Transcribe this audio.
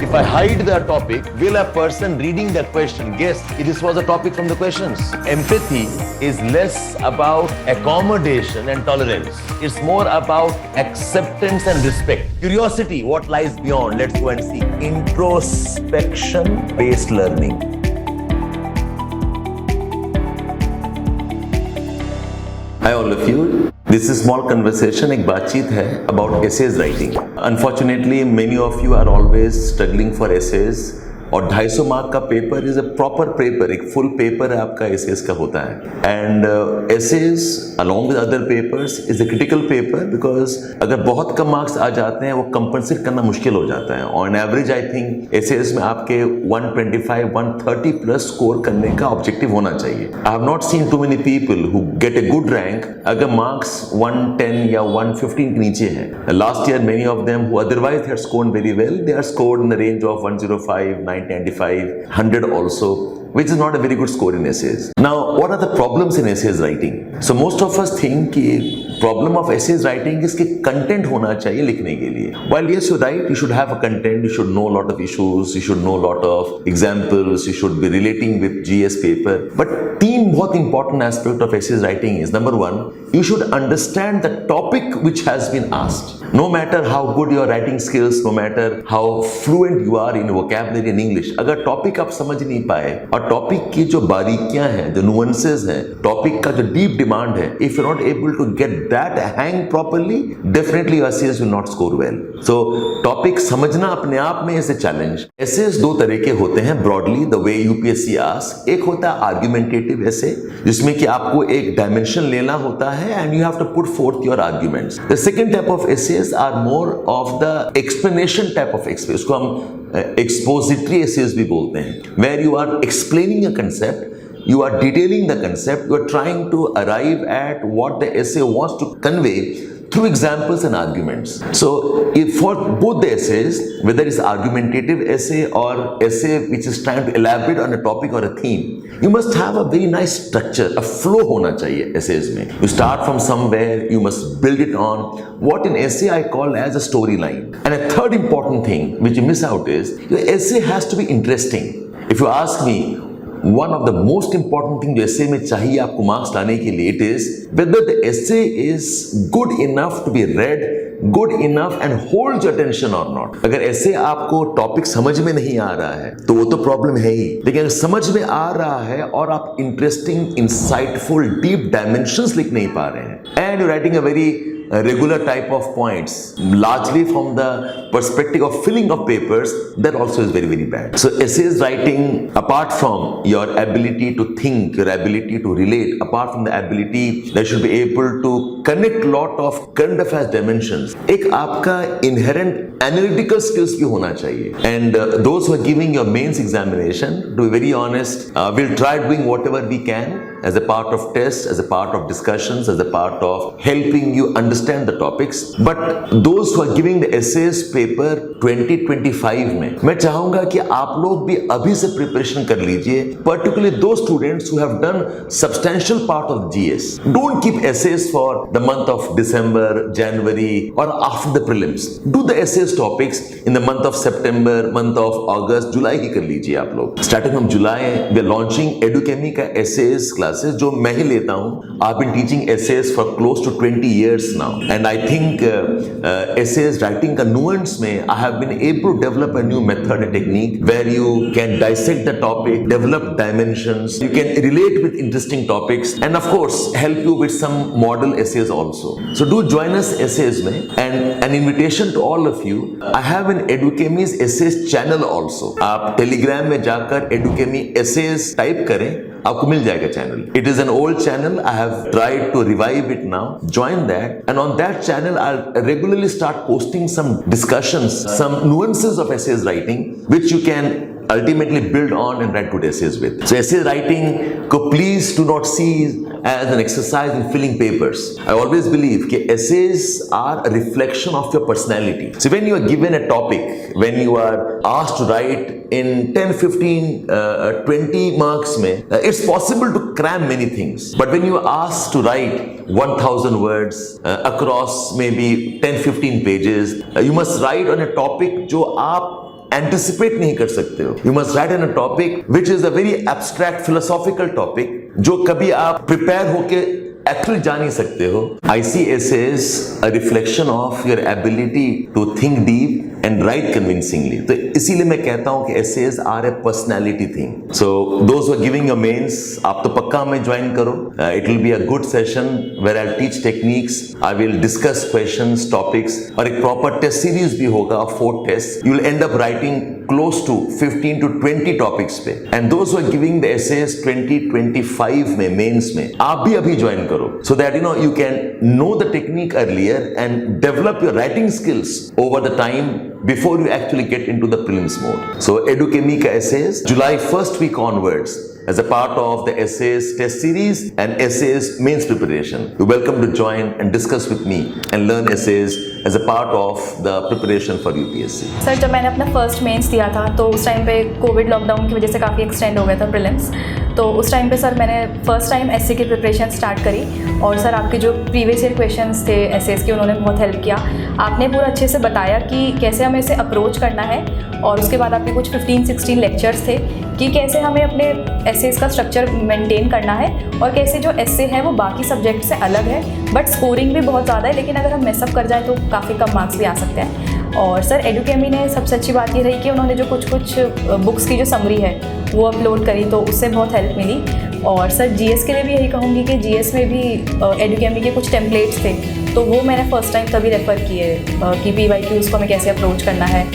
If I hide the topic, will a person reading the question guess this was a topic from the questions? Empathy is less about accommodation and tolerance. It's more about acceptance and respect. Curiosity, what lies beyond? Let's go and see. Introspection-based learning. Hi all of you. This is small conversation, एक बातचीत है about essays writing. Unfortunately, many of you are always struggling for essays. और 250 mark का paper is a proper paper, एक full paper आपका essays का होता है. And essays along with other papers is a critical paper because अगर बहुत कम marks आ जाते हैं वो कंपनसेट करना मुश्किल हो जाता है. On average I think essays में आपके 125 130 प्लस स्कोर करने का ऑब्जेक्टिव होना चाहिए. I have not seen too many people who get a good rank अगर मार्क्स 110 या 115 के नीचे है. Last year many of them who otherwise had scored very well, they are scored in the range of 105 95 100 also, which is not a very good score in essays. Now, what are the problems in essays writing? So most of us think कि problem of essays writing is कि content होना चाहिए लिखने के लिए. While yes, you write, you should have a content, you should know a lot of issues, you should know a lot of examples, you should be relating with GS paper. But तीन बहुत important aspect of essays writing is, number one, you should understand the topic which has been asked. No matter how good your writing skills, no matter how fluent you are in vocabulary in English, अगर topic आप समझ नहीं पाए और topic की जो बारीकियां हैं, जो नुएंसेस हैं, टॉपिक का जो डीप डिमांड है, if you not able to get that hang properly, definitely your essays will not score well. So topic समझना अपने आप में इज अ चैलेंज. एसेज दो तरह के होते हैं broadly the way UPSC ask. एक होता है आर्गुमेंटेटिव एसे, जिसमें कि आपको एक डायमेंशन लेना होता है and you have to put forth your arguments. The second type of essays are more of the explanation type of essays. उसको हम expository essays भी बोलते हैं, where you are explaining a concept, you are detailing the concept, you are trying to arrive at what the essay wants to convey through examples and arguments. So if for both the essays, whether it's argumentative essay or essay which is trying to elaborate on a topic or a theme, you must have a very nice structure, a flow होना चाहिए essays में. You start from somewhere, you must build it on what in essay I call as a storyline. And a third important thing which you miss out is your essay has to be interesting. If you ask me, one of the most important thing जो essay में चाहिए आपको marks लाने के लिए, it is whether the essay is good enough to be read, good enough and holds your attention or not. अगर essay आपको topic समझ में नहीं आ रहा है तो वो तो प्रॉब्लम है ही, लेकिन अगर समझ में आ रहा है और आप इंटरेस्टिंग इंसाइटफुल डीप डायमेंशंस लिख नहीं पा रहे हैं and you're writing a very regular type of points, largely from the perspective of filling of papers, that also is very, very bad. So essays writing, apart from your ability to think, your ability to relate, apart from the ability that should be able to connect lot of current affairs dimensions, एक आपका inherent analytical skills भी होना चाहिए. And those who are giving your mains examination, to be very honest, will try doing whatever we can as a part of tests, as a part of discussions, as a part of helping you understand the topics. But those who are giving the essays paper 2025 में, मैं चाहूंगा कि आप लोग भी अभी से preparation कर लीजिए, particularly those students who have done substantial part of GS. Don't keep essays for the month of December, January or after the prelims. Do the essays topics in the month of September, month of August, July ही कर लीजिए आप लोग. Starting from July, we are launching Educhemy का essays class जो मैं ही लेता हूं. I've been teaching essays for close to 20 years now, and I think essays writing का nuance में I have been able to develop a new method and technique where you can dissect the topic, develop dimensions, you can relate with interesting topics, and of course help you with some model essays also. So do join us essays में, and an invitation to all of you, I have an Educhemy's essays channel also. आप Telegram में जाकर Educhemy essays type करें, आपको मिल जाएगा channel. It is an old channel. I have tried to revive it now. Join that, and on that channel I'll regularly start posting some discussions, some nuances of essays writing, which you can ultimately build on and write good essays with. So essay writing को please do not see as an exercise in filling papers. I always believe that essays are a reflection of your personality. So when you are given a topic, when you are asked to write in 10, 15, 20 marks mein, it's possible to cram many things. But when you are asked to write 1000 words across maybe 10, 15 pages, you must write on a topic जो आप anticipate नहीं कर सकते हो। You must write in a topic which is a very abstract philosophical topic, जो कभी आप prepare होके एक्चुअली जान नहीं सकते हो। आई सी essays a reflection of your ability to think deep and write convincingly। तो इसीलिए मैं कहता हूं कि essays are a personality thing। So those who are giving your mains, आप तो पक्का हमें ज्वाइन करो। It will be a good session where I'll teach techniques, I will discuss questions, topics, और एक proper test series भी होगा, 4 tests। You will end up writing close to 15 to 20 topics पे। And those who are giving the essays 2025 में mains में, आप भी अभी ज्वाइन करो, so that you can know the technique earlier and develop your writing skills over the time before you actually get into the prelims mode. So Educhemy ka essays July 1st week onwards as a part of the essays test series and essays mains preparation. You're welcome to join and discuss with me and learn essays as a part of the preparation for UPSC. Sir जब मैंने अपना first mains दिया था तो उस time पे Covid lockdown की वजह से काफ़ी एक्सटेंड हो गया था प्रीलिम्स। तो उस टाइम पे सर मैंने फर्स्ट टाइम एसए की प्रिपरेशन स्टार्ट करी और सर आपके जो प्रीवियस ईयर क्वेश्चंस थे एसेस के उन्होंने बहुत हेल्प किया। आपने पूरा अच्छे से बताया कि कैसे हमें इसे अप्रोच करना है और उसके बाद आपके कुछ 15-16 लेक्चर्स थे कि कैसे हमें अपने एसेस का स्ट्रक्चर मेंटेन करना है और कैसे जो एसे है वो बाकी सब्जेक्ट से अलग है, बट स्कोरिंग भी बहुत ज़्यादा है, लेकिन अगर हम मेसअप कर जाएँ तो काफ़ी कम मार्क्स भी आ सकते हैं। और सर एडुकेमी ने सबसे अच्छी बात ये रही कि उन्होंने जो कुछ बुक्स की जो समरी है वो अपलोड करी, तो उससे बहुत हेल्प मिली। और सर जीएस के लिए भी यही कहूँगी कि जीएस में भी एडुकेमी के कुछ टेम्पलेट्स थे, तो वो मैंने फर्स्ट टाइम तभी रेफ़र किए कि PYQs को हमें कैसे अप्रोच करना है।